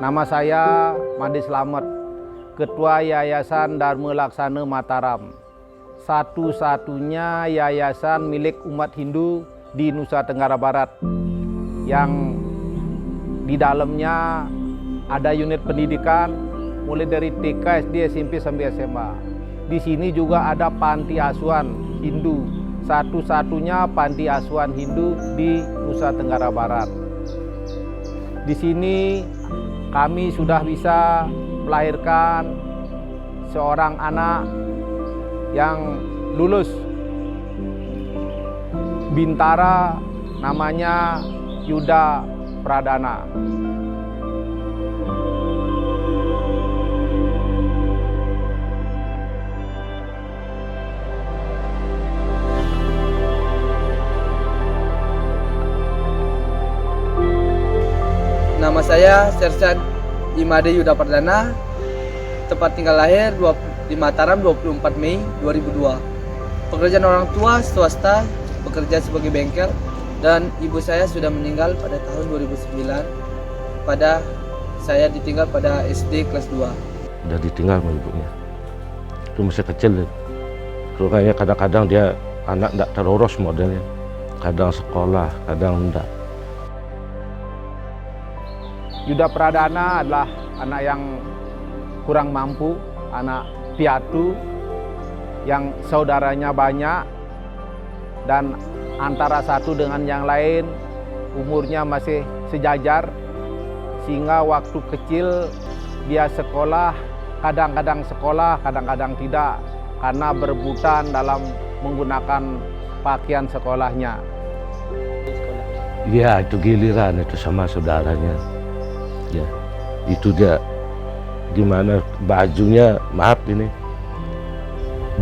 Nama saya Madi Slamet, Ketua Yayasan Dharma Laksana Mataram. Satu-satunya yayasan milik umat Hindu di Nusa Tenggara Barat yang di dalamnya ada unit pendidikan mulai dari TK, SD, SMP sampai SMA. Di sini juga ada panti asuhan Hindu, satu-satunya panti asuhan Hindu di Nusa Tenggara Barat. Di sini kami sudah bisa melahirkan seorang anak yang lulus Bintara, namanya Yuda Pradana. Nama saya Sersan Imade Yuda Pradana, tempat tinggal lahir di Mataram 24 Mei 2002. Pekerjaan orang tua swasta, bekerja sebagai bengkel, dan ibu saya sudah meninggal pada tahun 2009. Saya ditinggal pada SD kelas 2. Udah ditinggal sama ibunya. Itu masih kecil. Rupanya kadang-kadang dia anak tidak terurus modelnya. Kadang sekolah, kadang enggak. Yuda Pradana adalah anak yang kurang mampu, anak piatu yang saudaranya banyak dan antara satu dengan yang lain umurnya masih sejajar, sehingga waktu kecil dia sekolah, kadang-kadang sekolah, kadang-kadang tidak, karena berebutan dalam menggunakan pakaian sekolahnya. Ya, itu giliran itu sama saudaranya. Ya, itu dia gimana bajunya, maaf ini,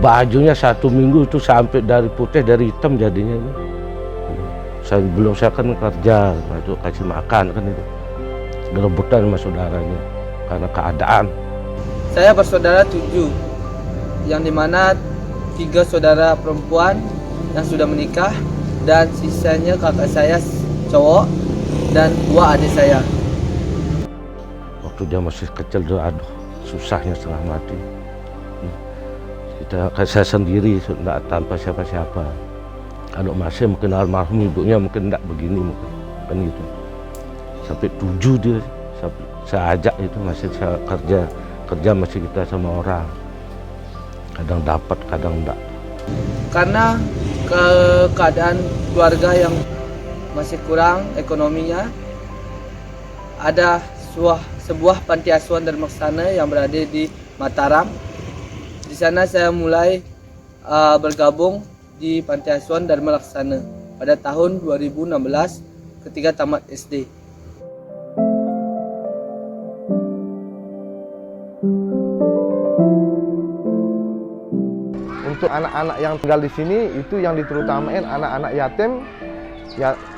bajunya 1 minggu itu sampai dari putih dari hitam jadinya. Saya kan kerja, itu kasih makan kan itu, gerebutan sama saudaranya karena keadaan. Saya bersaudara 7, yang dimana 3 saudara perempuan yang sudah menikah dan sisanya kakak saya cowok dan 2 adik saya. Waktu dia masih kecil tuh, aduh, susahnya setengah mati. Saya sendiri tidak tanpa siapa-siapa. Kalau masih mungkin almarhum ibunya mungkin tidak begini mungkin kan gitu. Sampai 7 dia, saya ajak itu masih saya kerja masih kita sama orang. Kadang dapat, kadang enggak. Karena keadaan keluarga yang masih kurang ekonominya, ada sebuah panti asuhan Dharma Laksana yang berada di Mataram. Di sana saya mulai bergabung di panti asuhan Dharma Laksana pada tahun 2016 ketika tamat SD. Untuk anak-anak yang tinggal di sini itu yang diterutamain anak-anak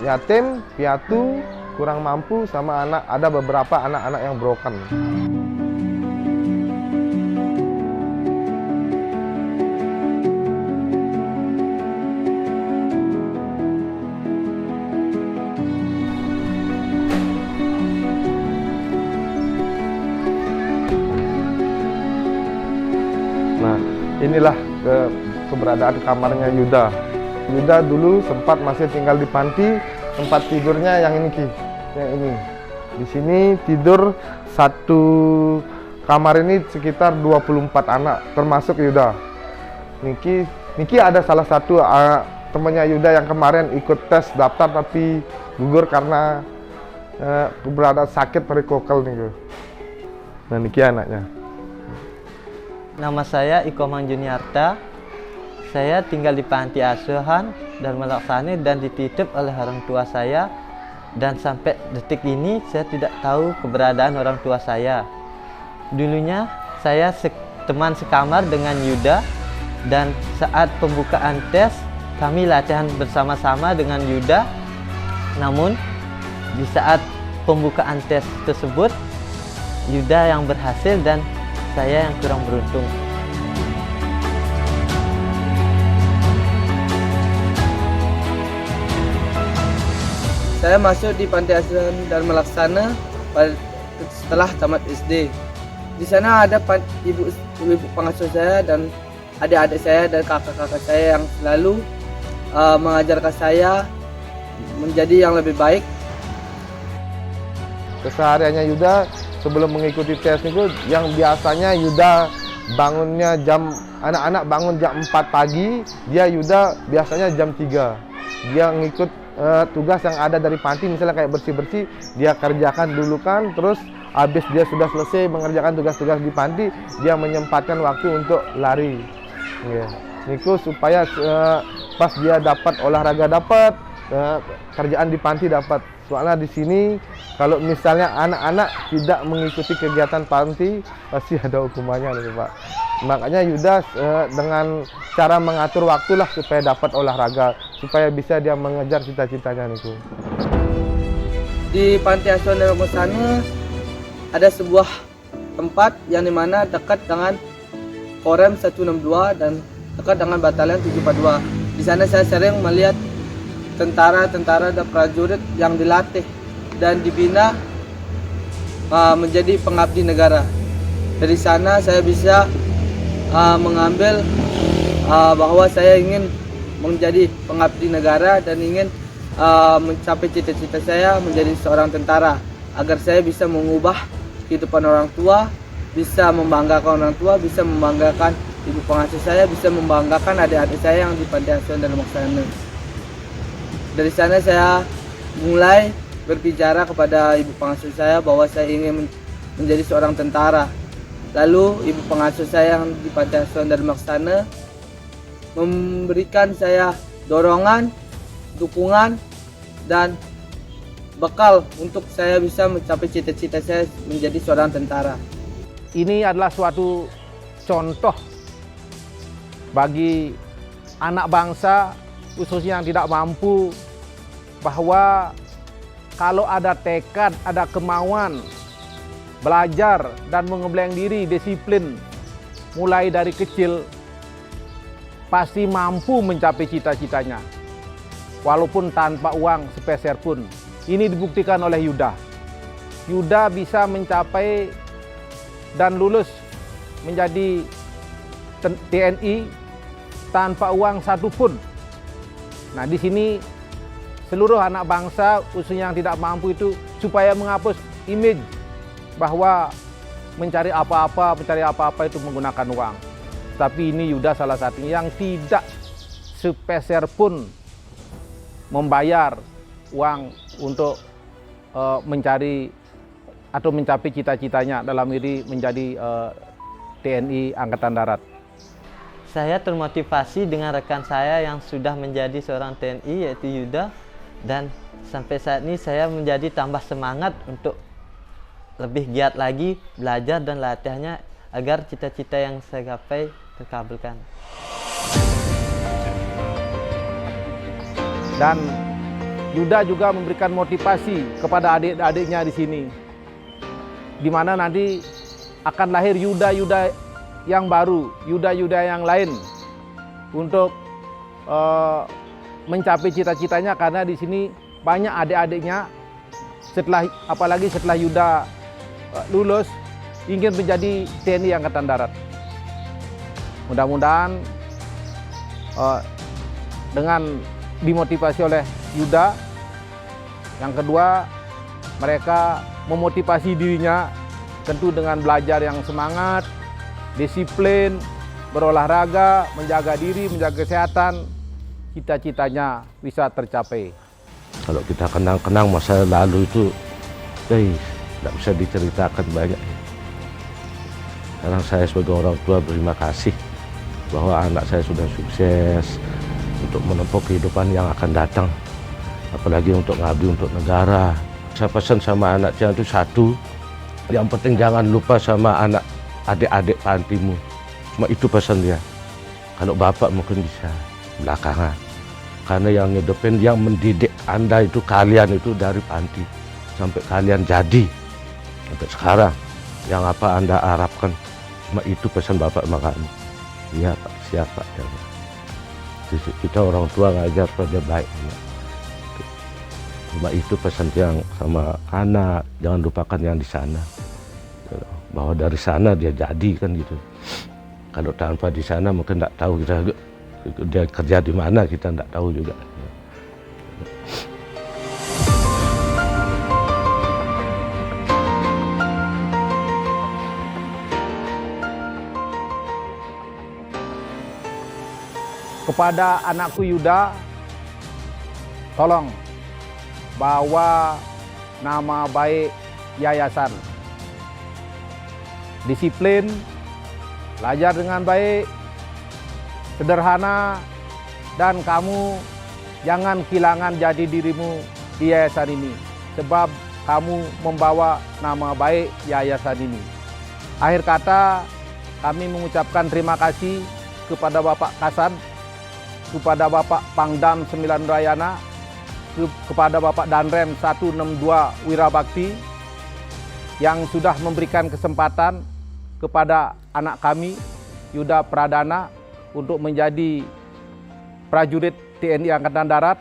yatim, piatu, kurang mampu, sama ada beberapa anak-anak yang broken. Nah, inilah keberadaan kamarnya Yuda. Yuda dulu sempat masih tinggal di panti, tempat tidurnya yang ini Ki, yang ini. Di sini tidur satu kamar ini sekitar 24 anak, termasuk Yuda. Niki ada salah satu temannya Yuda yang kemarin ikut tes daftar tapi gugur karena keberadaan sakit perikokel nih. Nah, Niki anaknya. Nama saya Iko Manjuniarta. Saya tinggal di panti asuhan Dharma Laksana dan dititip oleh orang tua saya, dan sampai detik ini saya tidak tahu keberadaan orang tua saya. Dulunya saya teman sekamar dengan Yuda, dan saat pembukaan tes kami latihan bersama-sama dengan Yuda. Namun di saat pembukaan tes tersebut Yuda yang berhasil dan saya yang kurang beruntung. Saya masuk di panti asuhan Dharma Laksana pada setelah tamat SD. Di sana ada ibu pengasuh saya dan adik-adik saya dan kakak-kakak saya yang selalu mengajarkan saya menjadi yang lebih baik. Kesehariannya Yuda sebelum mengikuti tes itu, yang biasanya Yuda bangunnya anak-anak bangun jam 4 pagi, Yuda biasanya jam 3. Dia ngikut tugas yang ada dari panti, misalnya kayak bersih-bersih, dia kerjakan dulu kan, terus habis dia sudah selesai mengerjakan tugas-tugas di panti, dia menyempatkan waktu untuk lari. Niku supaya pas dia dapat olahraga dapat, kerjaan di panti dapat. Soalnya di sini kalau misalnya anak-anak tidak mengikuti kegiatan panti pasti ada hukumannya nih Pak. Makanya Yuda dengan cara mengatur waktulah supaya dapat olahraga, supaya bisa dia mengejar cita-citanya niku. Di Panti Asuhan Darul Mukhsana ada sebuah tempat yang dimana dekat dengan Korem 162 dan dekat dengan Batalion 742. Di sana saya sering melihat tentara-tentara dan prajurit yang dilatih dan dibina menjadi pengabdi negara. Dari sana saya bisa mengambil bahwa saya ingin menjadi pengabdi negara dan ingin mencapai cita-cita saya menjadi seorang tentara, agar saya bisa mengubah kehidupan orang tua, bisa membanggakan orang tua, bisa membanggakan ibu pengasuh saya, bisa membanggakan adik-adik saya yang di Panti Asuhan Darul Mukhsana. Dari sana saya mulai berbicara kepada ibu pengasuh saya bahwa saya ingin menjadi seorang tentara. Lalu ibu pengasuh saya yang di Panti Asuhan Darul Mukhsana memberikan saya dorongan, dukungan, dan bekal untuk saya bisa mencapai cita-cita saya menjadi seorang tentara. Ini adalah suatu contoh bagi anak bangsa, khususnya yang tidak mampu, bahwa kalau ada tekad, ada kemauan belajar dan mengembleng diri, disiplin mulai dari kecil, pasti mampu mencapai cita-citanya walaupun tanpa uang sepeser pun. Ini dibuktikan oleh Yuda. Yuda bisa mencapai dan lulus menjadi TNI tanpa uang satupun. Nah, di sini seluruh anak bangsa, khususnya yang tidak mampu itu, supaya menghapus image bahwa mencari apa-apa itu menggunakan uang. Tapi ini Yuda salah satunya yang tidak sepeser pun membayar uang untuk mencari atau mencapai cita-citanya dalam diri menjadi TNI Angkatan Darat. Saya termotivasi dengan rekan saya yang sudah menjadi seorang TNI, yaitu Yuda, dan sampai saat ini saya menjadi tambah semangat untuk lebih giat lagi belajar dan latihannya agar cita-cita yang saya gapai terkabulkan. Dan Yuda juga memberikan motivasi kepada adik-adiknya di sini, di mana nanti akan lahir Yuda-Yuda yang baru, Yuda-Yuda yang lain untuk mencapai cita-citanya, karena di sini banyak adik-adiknya apalagi setelah Yuda lulus ingin menjadi TNI Angkatan Darat. Mudah-mudahan dengan dimotivasi oleh Yuda, yang kedua mereka memotivasi dirinya tentu dengan belajar yang semangat, disiplin, berolahraga, menjaga diri, menjaga kesehatan, cita-citanya bisa tercapai. Kalau kita kenang-kenang masa lalu itu, tidak bisa diceritakan banyak. Sekarang saya sebagai orang tua berterima kasih bahwa anak saya sudah sukses untuk menempuh kehidupan yang akan datang, apalagi untuk ngabdi untuk negara. Saya pesan sama anaknya itu satu, yang penting jangan lupa sama anak adik-adik pantimu. Cuma itu pesan dia. Kalau bapak mungkin bisa belakangan, karena yang ngidupin, yang mendidik Anda itu kalian itu dari panti sampai kalian jadi sampai sekarang. Yang apa Anda harapkan, cuma itu pesan bapak sama kamu. Iya Pak, siap Pak. Kita orang tua ngajar pada baik. Sebab itu pesan yang sama anak, jangan lupakan yang di sana. Bahwa dari sana dia jadi kan gitu. Kalau tanpa di sana mungkin tidak tahu kita dia kerja di mana, kita tidak tahu juga. Kepada anakku Yuda, tolong bawa nama baik yayasan. Disiplin, belajar dengan baik, sederhana, dan kamu jangan kehilangan jati dirimu di yayasan ini, sebab kamu membawa nama baik yayasan ini. Akhir kata, kami mengucapkan terima kasih kepada Bapak Kasad, kepada Bapak Pangdam 9 Rayana, kepada Bapak Danrem 162 Wirabakti yang sudah memberikan kesempatan kepada anak kami Yuda Pradana untuk menjadi prajurit TNI Angkatan Darat